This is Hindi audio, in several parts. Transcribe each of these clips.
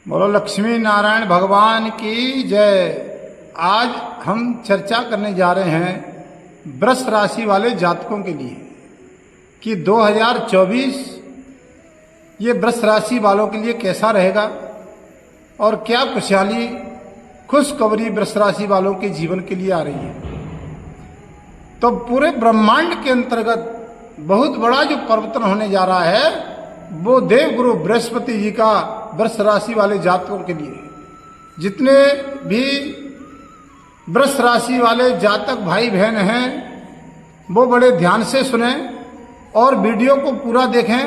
बोलो लक्ष्मी नारायण भगवान की जय। आज हम चर्चा करने जा रहे हैं वृष राशि वाले जातकों के लिए कि 2024 ये वृष राशि वालों के लिए कैसा रहेगा और क्या खुशहाली खुशखबरी वृष राशि वालों के जीवन के लिए आ रही है। तो पूरे ब्रह्मांड के अंतर्गत बहुत बड़ा जो परिवर्तन होने जा रहा है वो देवगुरु बृहस्पति जी का वृष राशि वाले जातकों के लिए। जितने भी वृष राशि वाले जातक भाई बहन हैं वो बड़े ध्यान से सुने और वीडियो को पूरा देखें।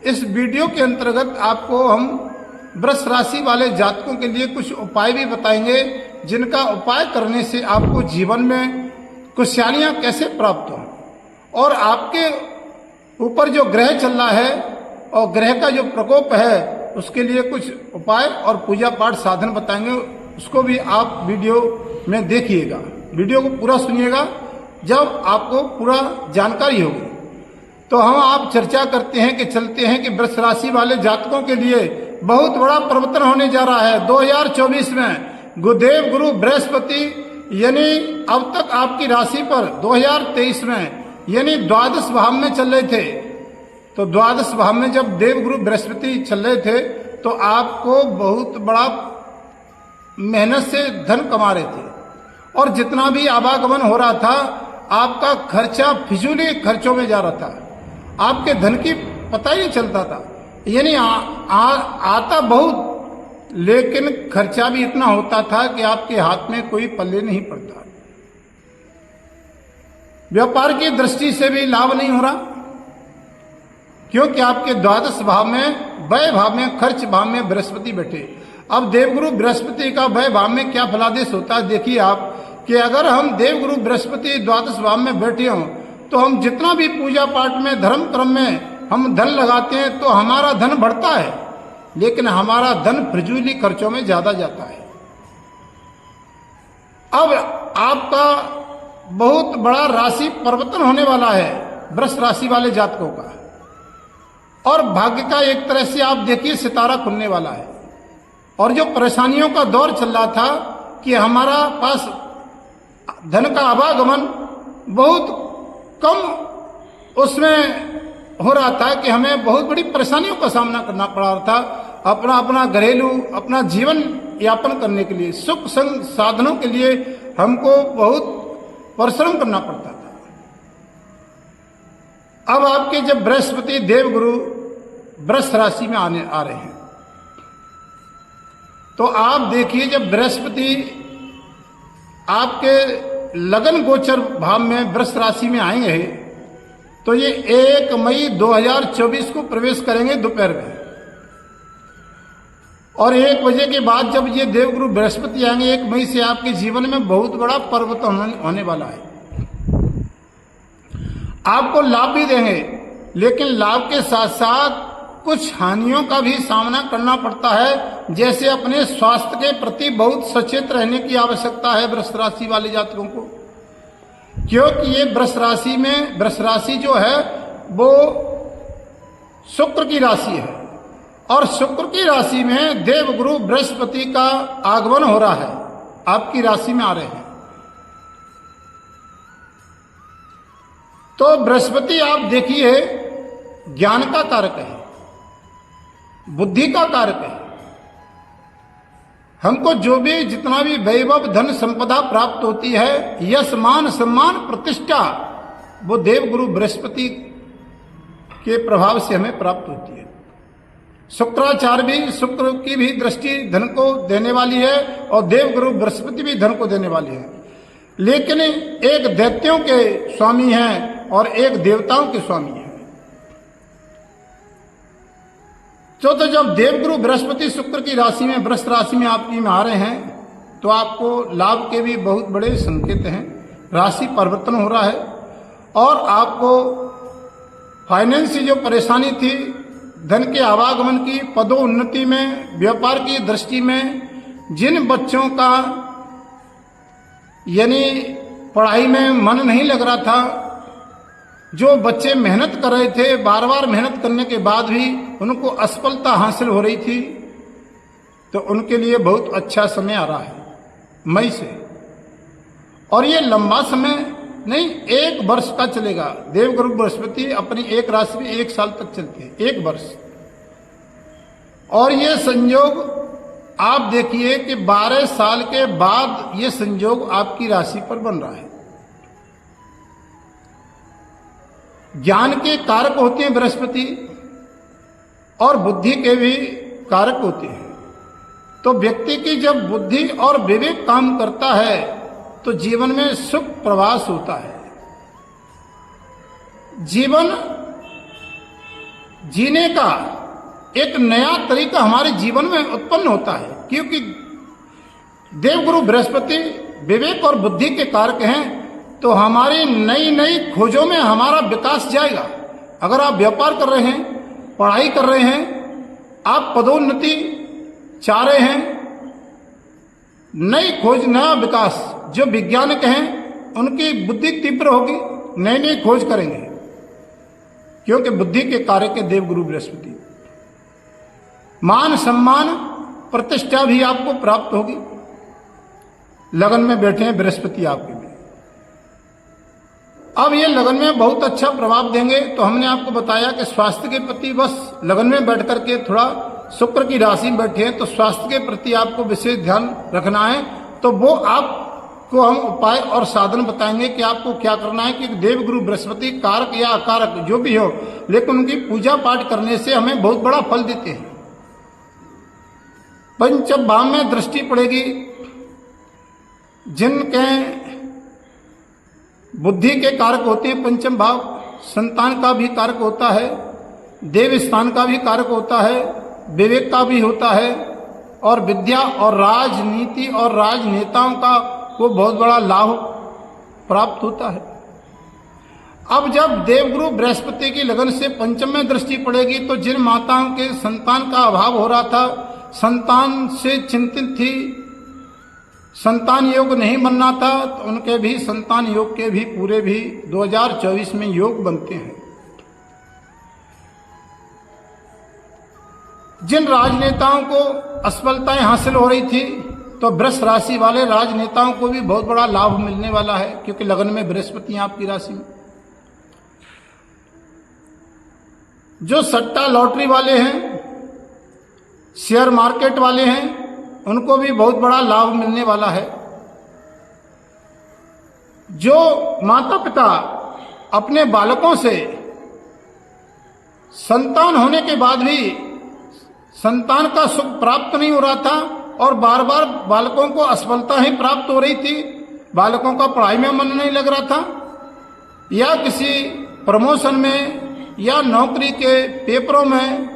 इस वीडियो के अंतर्गत आपको हम वृष राशि वाले जातकों के लिए कुछ उपाय भी बताएंगे जिनका उपाय करने से आपको जीवन में खुशहालियां कैसे प्राप्त हों और आपके ऊपर जो ग्रह चल रहा है और ग्रह का जो प्रकोप है उसके लिए कुछ उपाय और पूजा पाठ साधन बताएंगे। उसको भी आप वीडियो में देखिएगा, वीडियो को पूरा सुनिएगा। जब आपको पूरा जानकारी होगी तो हम आप चर्चा करते हैं कि चलते हैं कि वृष राशि वाले जातकों के लिए बहुत बड़ा परिवर्तन होने जा रहा है 2024 में। गुरुदेव गुरु बृहस्पति यानी अब तक आपकी राशि पर 2023 में यानी द्वादश भाव में चल रहे थे। तो द्वादश भाव में जब देवगुरु बृहस्पति चल रहे थे तो आपको बहुत बड़ा मेहनत से धन कमा रहे थे और जितना भी आवागमन हो रहा था आपका खर्चा फिजूली खर्चों में जा रहा था। आपके धन की पता ही नहीं चलता था, यानी आता बहुत लेकिन खर्चा भी इतना होता था कि आपके हाथ में कोई पल्ले नहीं पड़ता। व्यापार की दृष्टि से भी लाभ नहीं हो रहा क्योंकि आपके द्वादश भाव में व्यय भाव में खर्च भाव में बृहस्पति बैठे। अब देवगुरु बृहस्पति का व्यय भाव में क्या फलादेश होता है देखिए आप कि अगर हम देवगुरु बृहस्पति द्वादश भाव में बैठे हों तो हम जितना भी पूजा पाठ में धर्म कर्म में हम धन लगाते हैं तो हमारा धन बढ़ता है लेकिन हमारा धन फिजूली खर्चों में ज्यादा जाता है। अब आपका बहुत बड़ा राशि परिवर्तन होने वाला है वृष राशि वाले जातकों का और भाग्य का एक तरह से आप देखिए सितारा खुलने वाला है। और जो परेशानियों का दौर चल रहा था कि हमारा पास धन का आवागमन बहुत कम उसमें हो रहा था कि हमें बहुत बड़ी परेशानियों का सामना करना पड़ रहा था अपना घरेलू अपना जीवन यापन करने के लिए सुख संग साधनों के लिए हमको बहुत परिश्रम करना पड़ता था। अब आपके जब बृहस्पति देवगुरु वृष राशि में आ रहे हैं तो आप देखिए जब बृहस्पति आपके लगन गोचर भाव में वृष राशि में आएंगे तो ये 1 मई 2024 को प्रवेश करेंगे दोपहर में और 1 बजे के बाद जब ये देवगुरु बृहस्पति आएंगे 1 मई से आपके जीवन में बहुत बड़ा परिवर्तन होने वाला है। आपको लाभ भी देंगे लेकिन लाभ के साथ साथ कुछ हानियों का भी सामना करना पड़ता है। जैसे अपने स्वास्थ्य के प्रति बहुत सचेत रहने की आवश्यकता है वृष राशि वाले जातकों को क्योंकि ये वृष राशि जो है वो शुक्र की राशि है और शुक्र की राशि में देवगुरु बृहस्पति का आगमन हो रहा है, आपकी राशि में आ रहे हैं। तो बृहस्पति आप देखिए ज्ञान का कारक है, बुद्धि का कारक है। हमको जो भी जितना भी वैभव धन संपदा प्राप्त होती है यश मान सम्मान प्रतिष्ठा वो देवगुरु बृहस्पति के प्रभाव से हमें प्राप्त होती है। शुक्राचार्य भी शुक्र की भी दृष्टि धन को देने वाली है और देवगुरु बृहस्पति भी धन को देने वाली है लेकिन एक दैत्यों के स्वामी हैं और एक देवताओं के स्वामी हैं। तो जब देवगुरु बृहस्पति शुक्र की राशि में वृष राशि में आपकी में आ रहे हैं तो आपको लाभ के भी बहुत बड़े संकेत हैं। राशि परिवर्तन हो रहा है और आपको फाइनेंस की जो परेशानी थी धन के आवागमन की पदोन्नति में व्यापार की दृष्टि में जिन बच्चों का यानी पढ़ाई में मन नहीं लग रहा था जो बच्चे मेहनत कर रहे थे बार बार मेहनत करने के बाद भी उनको असफलता हासिल हो रही थी तो उनके लिए बहुत अच्छा समय आ रहा है मई से। और ये लंबा समय नहीं, 1 वर्ष का चलेगा। देवगुरु बृहस्पति अपनी एक राशि में 1 साल तक चलते हैं, 1 वर्ष। और ये संयोग आप देखिए कि 12 साल के बाद ये संयोग आपकी राशि पर बन रहा है। ज्ञान के कारक होते हैं बृहस्पति और बुद्धि के भी कारक होते हैं। तो व्यक्ति की जब बुद्धि और विवेक काम करता है तो जीवन में सुख प्रवास होता है। जीवन जीने का एक नया तरीका हमारे जीवन में उत्पन्न होता है, क्योंकि देवगुरु बृहस्पति विवेक और बुद्धि के कारक हैं। तो हमारी नई नई खोजों में हमारा विकास जाएगा। अगर आप व्यापार कर रहे हैं, पढ़ाई कर रहे हैं, आप पदोन्नति चाह रहे हैं, नई खोज, नया विकास, जो वैज्ञानिक हैं उनकी बुद्धि तीव्र होगी, नई नई खोज करेंगे, क्योंकि बुद्धि के कारक है देवगुरु बृहस्पति। मान सम्मान प्रतिष्ठा भी आपको प्राप्त होगी। लगन में बैठे हैं बृहस्पति आपके लिए। अब ये लगन में बहुत अच्छा प्रभाव देंगे। तो हमने आपको बताया कि स्वास्थ्य के प्रति, बस लगन में बैठ करके थोड़ा शुक्र की राशि में बैठे हैं तो स्वास्थ्य के प्रति आपको विशेष ध्यान रखना है। तो वो आपको हम उपाय और साधन बताएंगे कि आपको क्या करना है। कि देवगुरु बृहस्पति कारक या अकारक जो भी हो, लेकिन उनकी पूजा पाठ करने से हमें बहुत बड़ा फल देते हैं। पंचम भाव में दृष्टि पड़ेगी। जिनके बुद्धि के कारक होते हैं पंचम भाव, संतान का भी कारक होता है, देव स्थान का भी कारक होता है, विवेक का भी होता है, और विद्या और राजनीति और राजनेताओं का को बहुत बड़ा लाभ प्राप्त होता है। अब जब देवगुरु बृहस्पति की लगन से पंचम में दृष्टि पड़ेगी तो जिन माताओं के संतान का अभाव हो रहा था, संतान से चिंतित थी, संतान योग नहीं बनना था, तो उनके भी संतान योग के भी पूरे भी 2024 में योग बनते हैं। जिन राजनेताओं को असफलताएं हासिल हो रही थी तो वृष राशि वाले राजनेताओं को भी बहुत बड़ा लाभ मिलने वाला है, क्योंकि लगन में बृहस्पति आपकी राशि में। जो सट्टा लॉटरी वाले हैं, शेयर मार्केट वाले हैं, उनको भी बहुत बड़ा लाभ मिलने वाला है। जो माता पिता अपने बालकों से संतान होने के बाद भी संतान का सुख प्राप्त नहीं हो रहा था और बार बार बालकों को असफलता ही प्राप्त हो रही थी, बालकों का पढ़ाई में मन नहीं लग रहा था, या किसी प्रमोशन में या नौकरी के पेपरों में,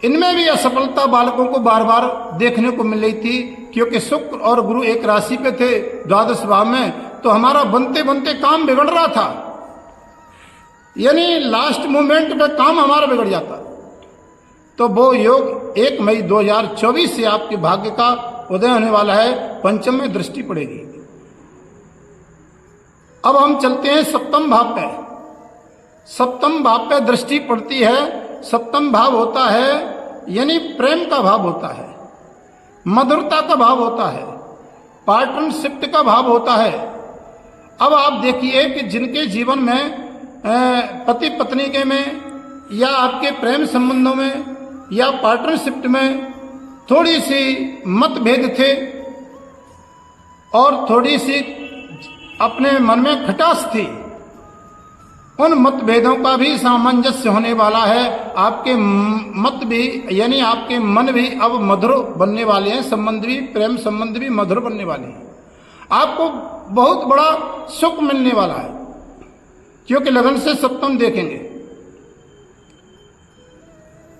इनमें भी असफलता बालकों को बार बार देखने को मिल रही थी, क्योंकि शुक्र और गुरु एक राशि पे थे, द्वादश भाव में। तो हमारा बनते बनते काम बिगड़ रहा था, यानी लास्ट मोमेंट पे काम हमारा बिगड़ जाता। तो वो योग 1 मई 2024 से आपके भाग्य का उदय होने वाला है, पंचम में दृष्टि पड़ेगी। अब हम चलते हैं सप्तम भाव पे। सप्तम भाव पे दृष्टि पड़ती है। सप्तम भाव होता है यानी प्रेम का भाव होता है, मधुरता का भाव होता है, पार्टनरशिप का भाव होता है। अब आप देखिए कि जिनके जीवन में पति पत्नी के में या आपके प्रेम संबंधों में या पार्टनरशिप में थोड़ी सी मतभेद थे और थोड़ी सी अपने मन में खटास थी, उन मतभेदों का भी सामंजस्य होने वाला है। आपके मत भी यानी आपके मन भी अब मधुर बनने वाले हैं, संबंध भी, प्रेम संबंध भी मधुर बनने वाले हैं। आपको बहुत बड़ा सुख मिलने वाला है, क्योंकि लगन से सप्तम देखेंगे।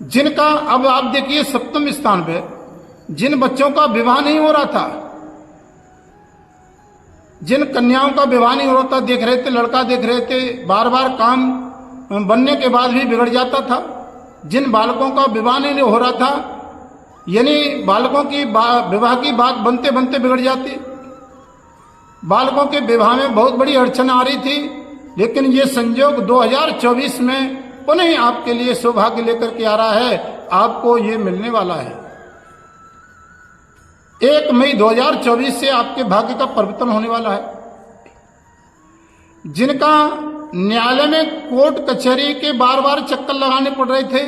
जिनका अब आप देखिए सप्तम स्थान पे जिन बच्चों का विवाह नहीं हो रहा था, जिन कन्याओं का विवाह नहीं हो रहा था, देख रहे थे, लड़का देख रहे थे, बार बार काम बनने के बाद भी बिगड़ जाता था। जिन बालकों का विवाह नहीं हो रहा था, यानी बालकों की विवाह की बात बनते बनते बिगड़ जाती, बालकों के विवाह में बहुत बड़ी अड़चन आ रही थी। लेकिन ये संयोग 2024 में पुनः आपके लिए सौभाग्य लेकर के आ रहा है, आपको ये मिलने वाला है। 1 मई 2024 से आपके भाग्य का परिवर्तन होने वाला है। जिनका न्यायालय में कोर्ट कचहरी के बार बार चक्कर लगाने पड़ रहे थे,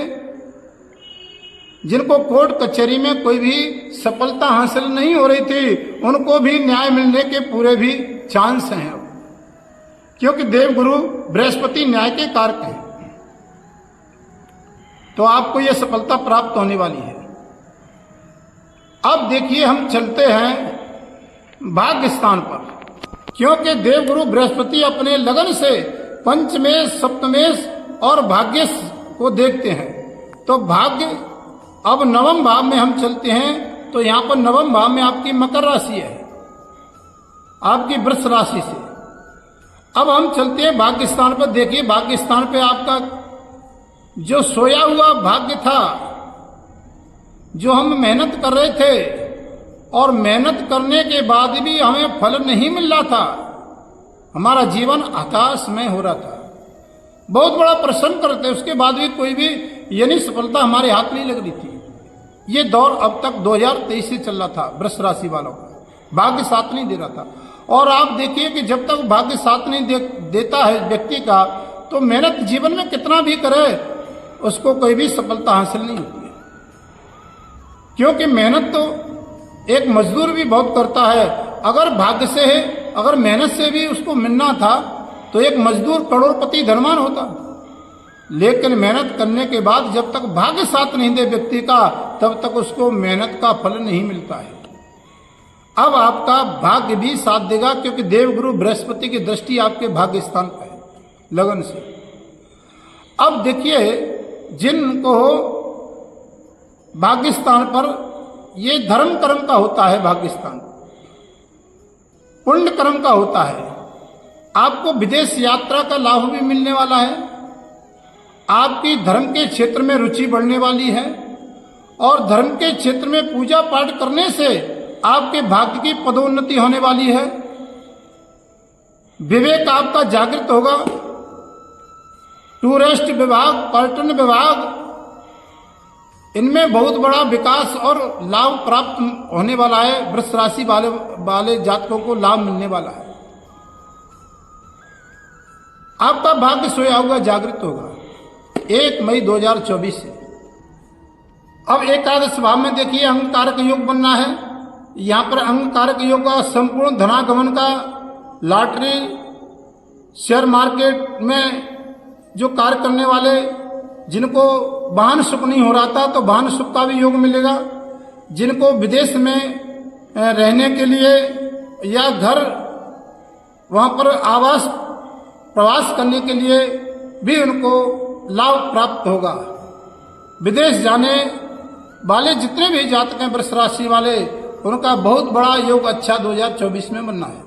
जिनको कोर्ट कचहरी में कोई भी सफलता हासिल नहीं हो रही थी, उनको भी न्याय मिलने के पूरे भी चांस हैं, क्योंकि देवगुरु बृहस्पति न्याय के कारक हैं। तो आपको यह सफलता प्राप्त होने वाली है। अब देखिए, हम चलते हैं भाग्य स्थान पर, क्योंकि देवगुरु बृहस्पति अपने लगन से पंचमेश, सप्तमेश और भाग्य को देखते हैं। तो भाग्य, अब नवम भाव में हम चलते हैं, तो यहां पर नवम भाव में आपकी मकर राशि है, आपकी वृष राशि से। अब हम चलते हैं भाग्य स्थान पर। देखिए, भाग्य स्थान पे आपका जो सोया हुआ भाग्य था, जो हम मेहनत कर रहे थे और मेहनत करने के बाद भी हमें फल नहीं मिल रहा था, हमारा जीवन हताश में हो रहा था, बहुत बड़ा परिश्रम करते, उसके बाद भी कोई भी यानी सफलता हमारे हाथ नहीं लग रही थी। ये दौर अब तक 2023 से चल रहा था वृष राशि वालों का, भाग्य साथ नहीं दे रहा था। और आप देखिए कि जब तक भाग्य साथ नहीं देता है व्यक्ति का, तो मेहनत जीवन में कितना भी करे, उसको कोई भी सफलता हासिल नहीं होती है। क्योंकि मेहनत तो एक मजदूर भी बहुत करता है। अगर भाग्य से है, अगर मेहनत से भी उसको मिलना था, तो एक मजदूर करोड़पति धनवान होता। लेकिन मेहनत करने के बाद जब तक भाग्य साथ नहीं दे व्यक्ति का, तब तक उसको मेहनत का फल नहीं मिलता है। अब आपका भाग्य भी साथ देगा, क्योंकि देवगुरु बृहस्पति की दृष्टि आपके भाग्य स्थान पर है, लगन से। अब देखिए, जिनको भाग्य स्थान पर ये धर्म कर्म का होता है, भाग्य स्थान पुण्य कर्म का होता है, आपको विदेश यात्रा का लाभ भी मिलने वाला है। आपकी धर्म के क्षेत्र में रुचि बढ़ने वाली है, और धर्म के क्षेत्र में पूजा पाठ करने से आपके भाग्य की पदोन्नति होने वाली है। विवेक आपका जागृत होगा। टूरिस्ट विभाग, पर्यटन विभाग, इनमें बहुत बड़ा विकास और लाभ प्राप्त होने वाला है। वृष राशि वाले जातकों को लाभ मिलने वाला है। आपका भाग्य सोया हुआ जागृत होगा 1 मई 2024 से। अब एकादश भाव में देखिए, अंगकारक योग बनना है। यहां पर अंगकारक योग का संपूर्ण धनागमन का, लॉटरी, शेयर मार्केट में जो कार्य करने वाले, जिनको वाहन सुख नहीं हो रहा था, तो वाहन सुख का भी योग मिलेगा। जिनको विदेश में रहने के लिए या घर, वहां पर आवास, प्रवास करने के लिए भी उनको लाभ प्राप्त होगा। विदेश जाने वाले जितने भी जातक हैं वृष राशि वाले, उनका बहुत बड़ा योग अच्छा 2024 में बनना है।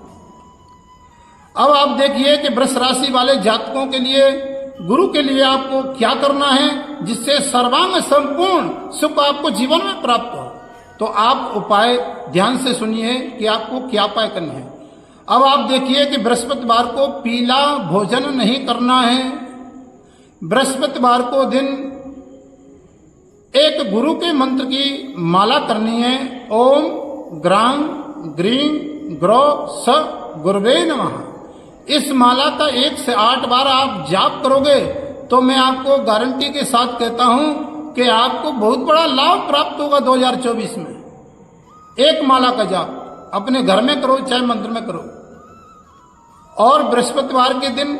अब आप देखिए कि वृष राशि वाले जातकों के लिए, गुरु के लिए आपको क्या करना है, जिससे सर्वांग संपूर्ण सुख आपको जीवन में प्राप्त हो। तो आप उपाय ध्यान से सुनिए कि आपको क्या उपाय करने हैं। अब आप देखिए कि बृहस्पतिवार को पीला भोजन नहीं करना है। बृहस्पतिवार को दिन एक गुरु के मंत्र की माला करनी है। ओम ग्रां ग्रीं ग्रौ स गुरुवे नमः। इस माला का 1 से 8 बार आप जाप करोगे, तो मैं आपको गारंटी के साथ कहता हूं कि आपको बहुत बड़ा लाभ प्राप्त होगा 2024 में। एक माला का जाप अपने घर में करो, चाहे मंदिर में करो। और बृहस्पतिवार के दिन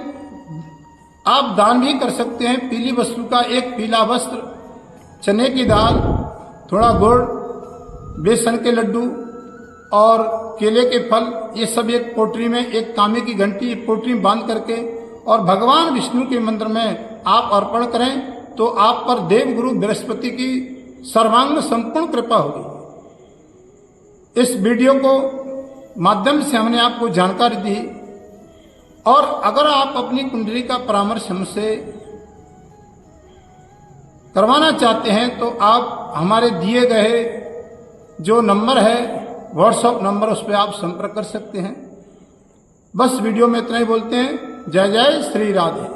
आप दान भी कर सकते हैं। पीली वस्तु का एक पीला वस्त्र, चने की दाल, थोड़ा गुड़, बेसन के लड्डू और केले के फल, ये सब एक पोटरी में, एक तांबे की घंटी पोटरी में बांध करके और भगवान विष्णु के मंदिर में आप अर्पण करें, तो आप पर देवगुरु बृहस्पति की सर्वांग संपूर्ण कृपा होगी। इस वीडियो को माध्यम से हमने आपको जानकारी दी, और अगर आप अपनी कुंडली का परामर्श हमसे करवाना चाहते हैं, तो आप हमारे दिए गए जो नंबर है, व्हाट्सएप नंबर, उस पर आप संपर्क कर सकते हैं। बस वीडियो में इतना ही बोलते हैं। जय जय श्री राधे।